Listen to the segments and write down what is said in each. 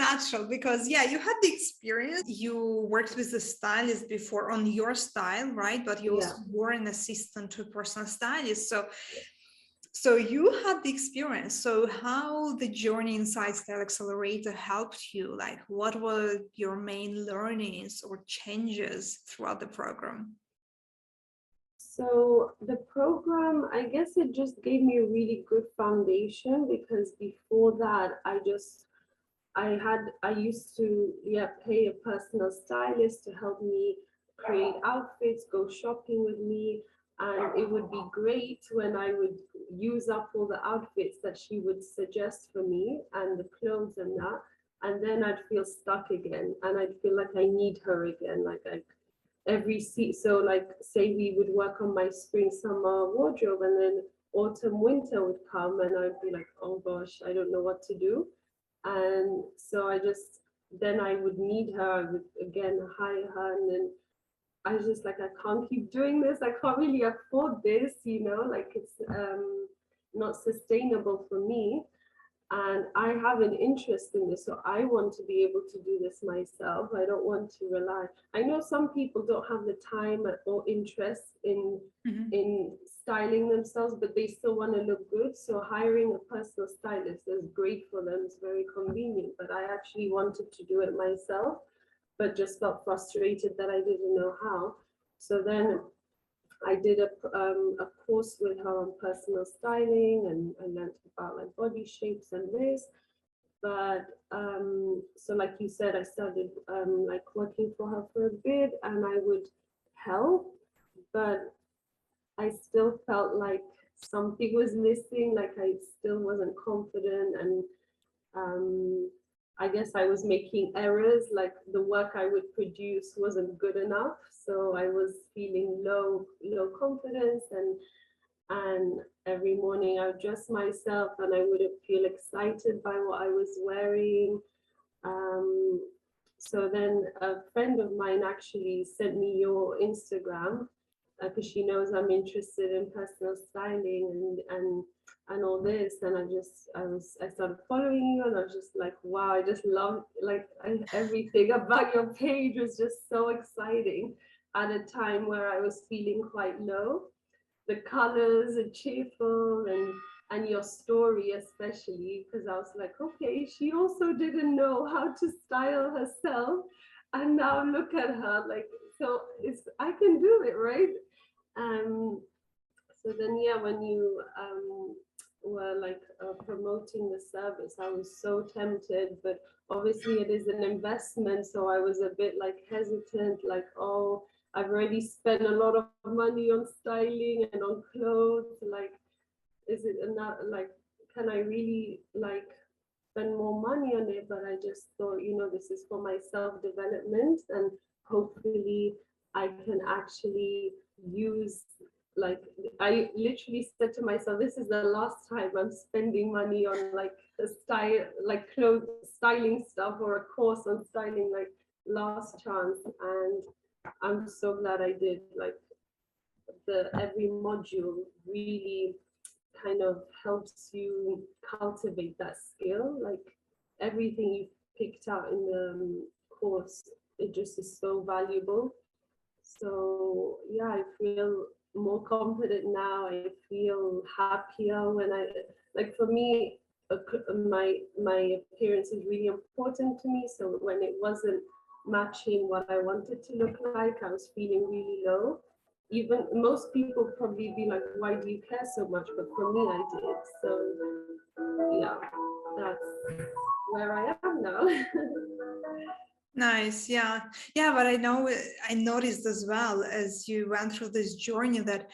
nutshell, because yeah, you had the experience, you worked with a stylist before on your style, right? But you also were an assistant to a personal stylist. So you had the experience. So how the journey inside Style Accelerator helped you? Like, what were your main learnings or changes throughout the program? So the program, I guess it just gave me a really good foundation, because before that, I used to pay a personal stylist to help me create outfits, go shopping with me, and it would be great when I would use up all the outfits that she would suggest for me and the clothes and that, and then I'd feel stuck again, and I'd feel like I need her again, so like say we would work on my spring summer wardrobe, and then autumn winter would come and I'd be like, oh gosh, I don't know what to do. And so then I would need her, I would again hire her, and then I was just like, I can't keep doing this, I can't really afford this, like it's not sustainable for me. And I have an interest in this, so I want to be able to do this myself. I don't want to rely. I know some people don't have the time or interest in styling themselves, but they still want to look good. So hiring a personal stylist is great for them. It's very convenient. But I actually wanted to do it myself, but just felt frustrated that I didn't know how. So then I did a course with her on personal styling, and I learned about like body shapes and this. But so like you said, I started like working for her for a bit, and I would help, but I still felt like something was missing, like I still wasn't confident, and I guess I was making errors, like the work I would produce wasn't good enough. So I was feeling low confidence, and every morning I would dress myself and I wouldn't feel excited by what I was wearing. Um, so then a friend of mine actually sent me your Instagram, because she knows I'm interested in personal styling and all this, and I started following you, and I was just like, wow, I just love everything about your page was just so exciting at a time where I was feeling quite low. The colors are cheerful, and your story especially, because I was like, okay, she also didn't know how to style herself, and now look at her, like, so I can do it, right? um so then when you were like promoting the service, I was so tempted, but obviously it is an investment, so I was a bit like hesitant, like, oh, I've already spent a lot of money on styling and on clothes, like, is it enough, like, can I really like spend more money on it? But I just thought, this is for my self-development, and hopefully I can actually use, like, I literally said to myself, this is the last time I'm spending money on like a style, like clothes styling stuff, or a course on styling, like last chance. And I'm so glad I did. Like, every module really kind of helps you cultivate that skill. Like, everything you picked out in the course, it just is so valuable. So yeah, I feel more confident now. I feel happier when like, for me, my appearance is really important to me. So when it wasn't matching what I wanted to look like, I was feeling really low. Even most people probably be like, why do you care so much? But for me, I did. So yeah, that's where I am now. Nice. Yeah. Yeah. But I noticed as well as you went through this journey that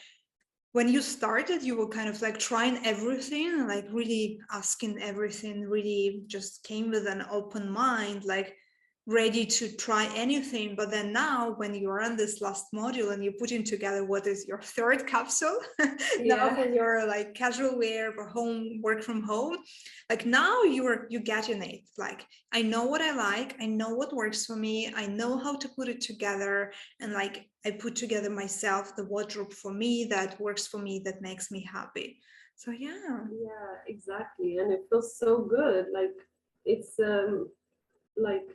when you started, you were kind of like trying everything, like really asking everything, really just came with an open mind, like ready to try anything. But then now when you are on this last module and you're putting together what is your third capsule now Yeah. for your like casual wear for home, work from home, like now you get in it. Like, I know what I like, I know what works for me, I know how to put it together, and like I put together myself the wardrobe for me that works for me, that makes me happy. So yeah. Yeah, exactly. And it feels so good. Like, it's like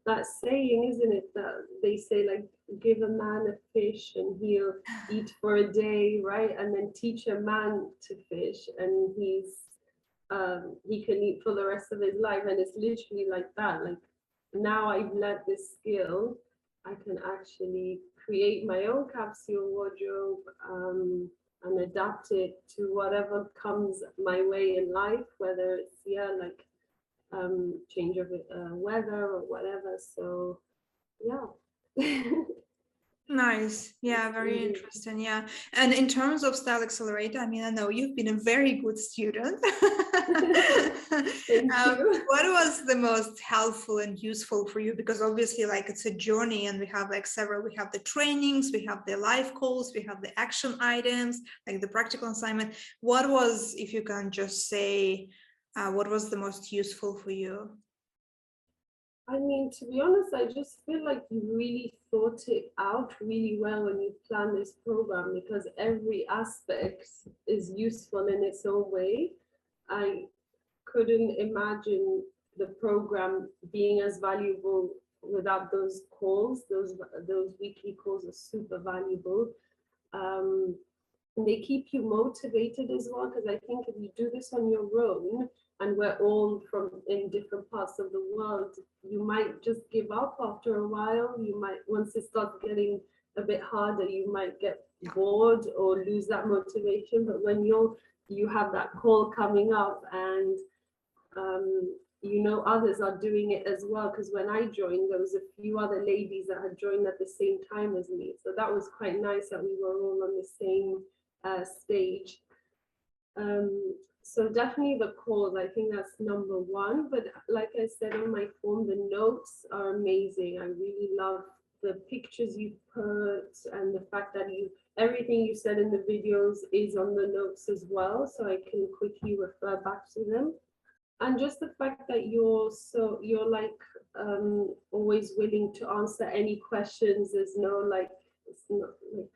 that saying, isn't it, that they say like, give a man a fish and he'll eat for a day, right? And then teach a man to fish and he can eat for the rest of his life. And it's literally like that. Like, now I've learned this skill, I can actually create my own capsule wardrobe, and adapt it to whatever comes my way in life, whether it's, yeah, like change of weather or whatever. So yeah. Nice. Yeah, It's very really, interesting. Yeah. And in terms of Style Accelerator, I mean, I know you've been a very good student. thank you. What was the most helpful and useful for you? Because obviously, like, it's a journey, and we have like several, we have the trainings, we have the live calls, we have the action items, like the practical assignment. What was, if you can just say, what was the most useful for you? I mean, to be honest, I just feel like you really thought it out really well when you plan this program, because every aspect is useful in its own way. I couldn't imagine the program being as valuable without those calls. Those weekly calls are super valuable. Um, and they keep you motivated as well, because I think if you do this on your own, and we're all from in different parts of the world, you might just give up after a while. You might, once it starts getting a bit harder, you might get bored or lose that motivation. But when you have that call coming up, and you know others are doing it as well, because when I joined, there was a few other ladies that had joined at the same time as me, so that was quite nice that we were all on the same stage. So definitely the calls, I think that's number one. But like I said on my form, the notes are amazing. I really love the pictures you put, and the fact that everything you said in the videos is on the notes as well, so I can quickly refer back to them. And just the fact that you're like always willing to answer any questions. There's no like, it's not like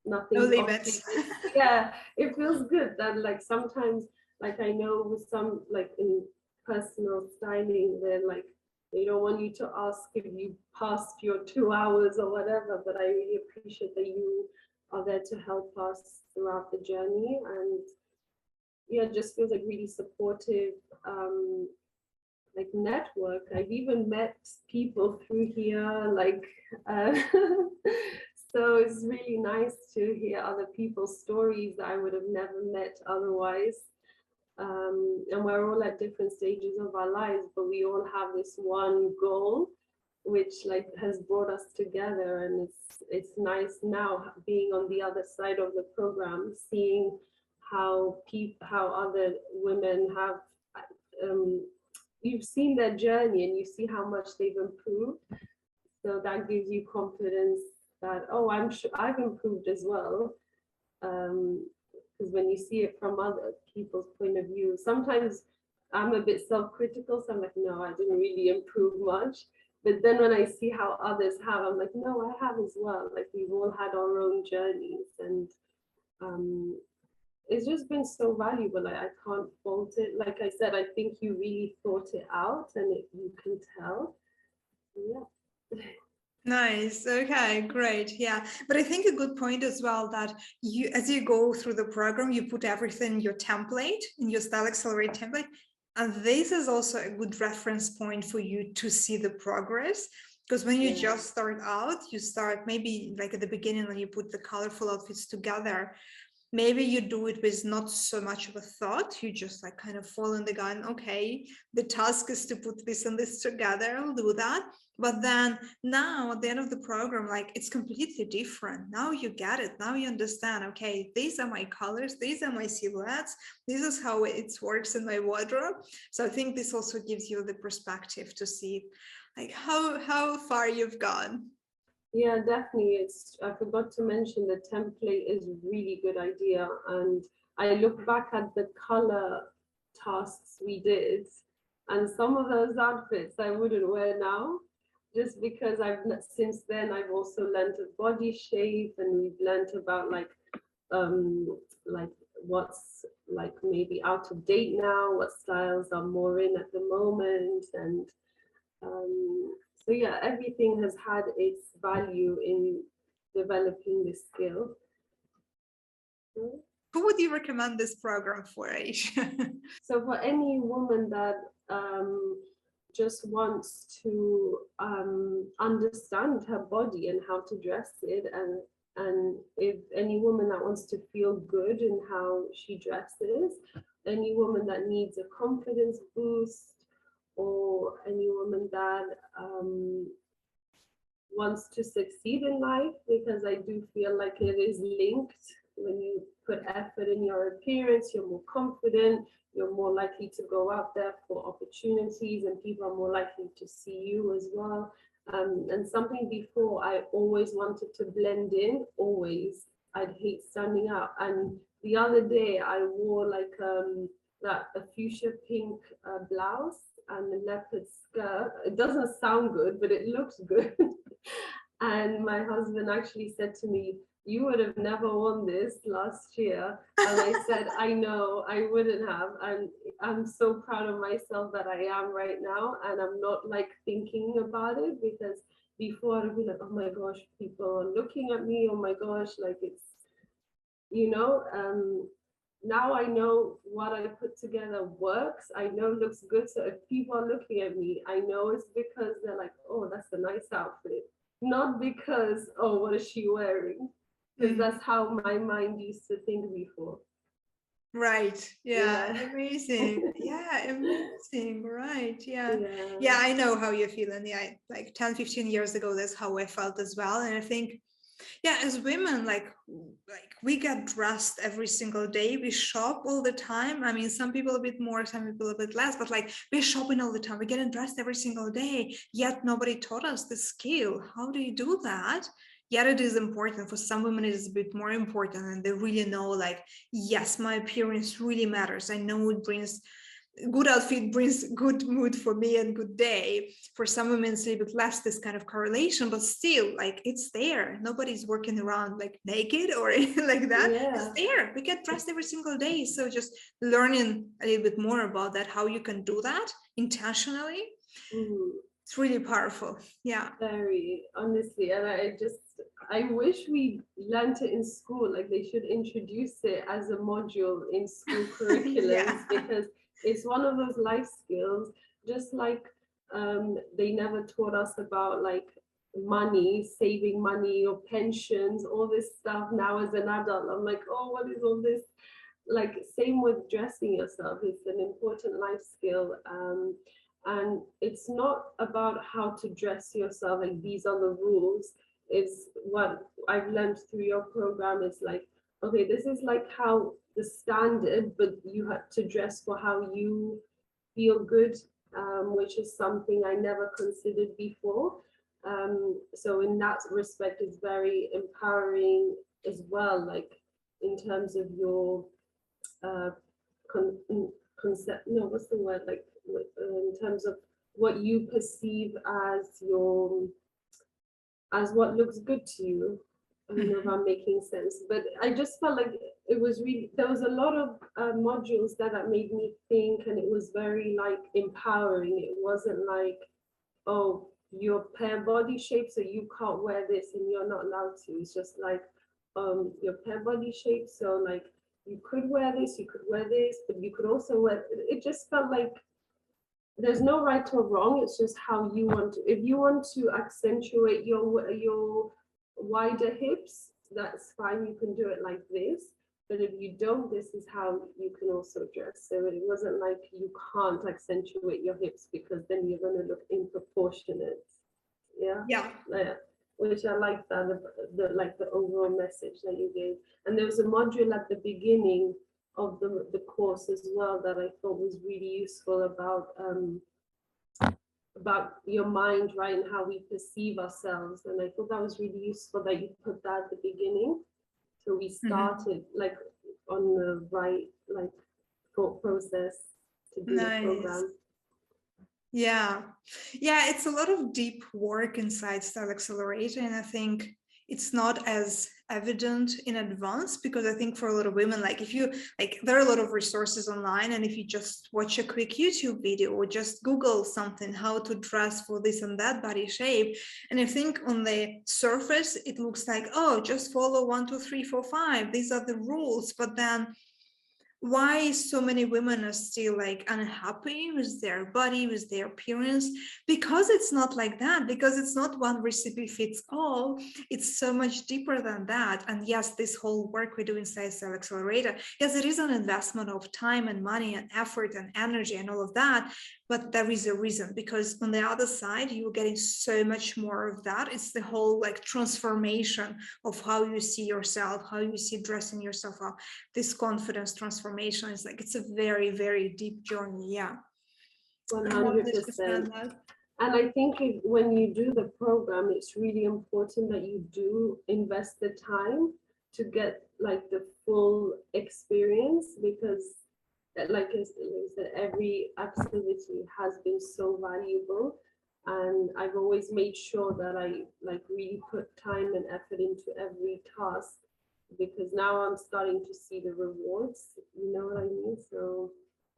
No nothing's off limits. limits. Yeah, it feels good that like sometimes, like I know with some, like in personal styling, they're like, they don't want you to ask if you passed your 2 hours or whatever, but I really appreciate that you are there to help us throughout the journey. And yeah, it just feels like really supportive, like network. I've even met people through here, like so it's really nice to hear other people's stories that I would have never met otherwise. And we're all at different stages of our lives, but we all have this one goal, which like has brought us together. And it's nice now being on the other side of the program, seeing how other women have you've seen their journey and you see how much they've improved. So that gives you confidence that, oh, I'm sure I've improved as well. Because when you see it from other people's point of view, sometimes I'm a bit self-critical. So I'm like, no, I didn't really improve much. But then when I see how others have, I'm like, no, I have as well. Like we've all had our own journeys, and it's just been so valuable. I can't fault it. Like I said, I think you really thought it out, and you can tell. Yeah. Nice. Okay, great. Yeah. But I think a good point as well that you, as you go through the program, you put everything in your template, in your Style Accelerate template. And this is also a good reference point for you to see the progress. Because when you Yeah. just start out, you start maybe like at the beginning when you put the colorful outfits together, maybe you do it with not so much of a thought. You just like kind of fall in the gun. Okay, the task is to put this and this together. I'll do that. But then now at the end of the program, like it's completely different. Now you get it. Now you understand. Okay, these are my colors. These are my silhouettes. This is how it works in my wardrobe. So I think this also gives you the perspective to see like how far you've gone. Yeah, definitely. I forgot to mention the template is a really good idea. And I look back at the color tasks we did, and some of those outfits I wouldn't wear now, just because since then I've also learned a body shape, and we've learned about um like what's like maybe out of date now, what styles are more in at the moment. And So yeah, everything has had its value in developing this skill. Who would you recommend this program for, Aaicha? So for any woman that just wants to understand her body and how to dress it, and if any woman that wants to feel good in how she dresses, any woman that needs a confidence boost, or any woman that wants to succeed in life, because I do feel like it is linked. When you put effort in your appearance, you're more confident, you're more likely to go out there for opportunities, and people are more likely to see you as well. And something before, I always wanted to blend in, always. I'd hate standing out. And the other day, I wore like a fuchsia pink blouse and a leopard skirt. It doesn't sound good, but it looks good. And my husband actually said to me, "You would have never worn this last year." And I said, "I know, I wouldn't have." And I'm so proud of myself that I am right now. And I'm not like thinking about it, because before I'd be like, "Oh my gosh, people are looking at me. Oh my gosh," like it's, you know, now I know what I put together works. I know looks good. So if people are looking at me, I know it's because they're like, "Oh, that's a nice outfit." Not because, "Oh, what is she wearing?" Because that's how my mind used to think before. Right. Yeah. Yeah. Amazing. Yeah. Amazing. Right. Yeah. Yeah. Yeah. I know how you feel. And yeah, like 10, 15 years ago, that's how I felt as well. And I think, yeah, as women, like we get dressed every single day. We shop all the time. I mean, some people a bit more, some people a bit less, but like we're shopping all the time. We're getting dressed every single day. Yet nobody taught us the skill. How do you do that? Yet it is important. For some women, it is a bit more important, and they really know, like, yes, my appearance really matters. I know it brings good outfit brings good mood for me and good day. For some women it's a little bit less this kind of correlation, but still, like, it's there. Nobody's working around like naked or anything like that. It's Yeah. there. We get dressed every single day. So just learning a little bit more about that, how you can do that intentionally, it's really powerful. Yeah. Very honestly, and I wish we learned it in school. Like they should introduce it as a module in school curriculums, Yeah. because it's one of those life skills. Just like they never taught us about like money, saving money or pensions, all this stuff. Now as an adult, I'm like, "Oh, what is all this?" Like same with dressing yourself. It's an important life skill. And it's not about how to dress yourself, like these are the rules. It's what I've learned through your program is like, okay, this is like how the standard, but you have to dress for how you feel good, which is something I never considered before. So in that respect, it's very empowering as well, like in terms of your uh, concept, no, what's the word, like in terms of what you perceive as your, as what looks good to you. I don't know if I'm making sense, but I just felt like it was really, there was a lot of modules that made me think, and it was very like empowering. It wasn't like, "Oh, you're pear body shape, so you can't wear this and you're not allowed to." It's just like, your pear body shape, so like you could wear this, you could wear this, but you could also wear. It just felt like there's no right or wrong. It's just how you want to. If you want to accentuate your wider hips, that's fine. You can do it like this. But if you don't, this is how you can also dress. So it wasn't like you can't accentuate your hips because then you're going to look disproportionate. Yeah. Yeah. Yeah. Which I like that, the overall message that you gave. And there was a module at the beginning of the course as well that I thought was really useful about your mind, right, and how we perceive ourselves. And I thought that was really useful that you put that at the beginning. So we started like on the right like thought process to do the Nice. program. Yeah. Yeah, it's a lot of deep work inside Style Accelerator. And I think it's not as evident in advance, because I think for a lot of women, like if you like, there are a lot of resources online, and if you just watch a quick YouTube video or just Google something, how to dress for this and that body shape, and I think on the surface it looks like, oh, just follow 1 2 3 4 5, these are the rules. But then why so many women are still like unhappy with their body, with their appearance? Because it's not like that, because it's not one recipe fits all. It's so much deeper than that. And yes, this whole work we do inside Style Accelerator, yes, it is an investment of time and money and effort and energy and all of that, but there is a reason, because on the other side you're getting so much more of that. It's the whole like transformation of how you see yourself, how you see dressing yourself up. This confidence transformation is like, it's a very, very deep journey. Yeah. 100%. And I think when you do the program, it's really important that you do invest the time to get like the full experience, because like I said, every activity has been so valuable. And I've always made sure that I like really put time and effort into every task, because now I'm starting to see the rewards, you know what I mean? So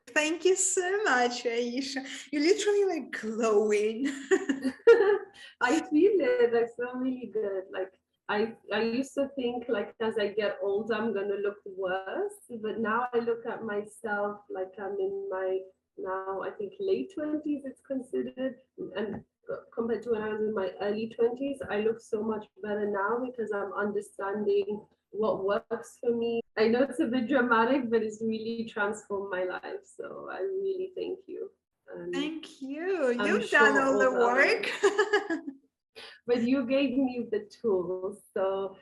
thank you so much, Aaicha. You're literally like glowing. I feel it. That's so really good. Like I used to think like as I get older I'm gonna look worse, but now I look at myself like I'm in my now I think late 20s it's considered, and compared to when I was in my early 20s, I look so much better now because I'm understanding what works for me. I know it's a bit dramatic, but it's really transformed my life. So I really thank you. Thank you. I'm You've sure done all the all the work. but you gave me the tools, so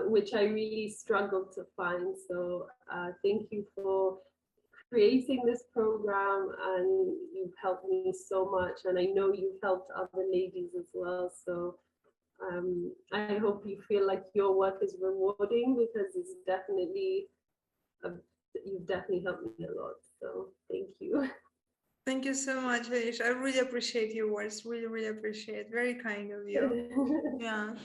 which I really struggled to find. So thank you for creating this program, and you've helped me so much, and I know you've helped other ladies as well. So I hope you feel like your work is rewarding, because it's definitely you've definitely helped me a lot. So thank you. Thank you so much, Aaicha. I really appreciate your words. Really, really appreciate. Very kind of you. Yeah.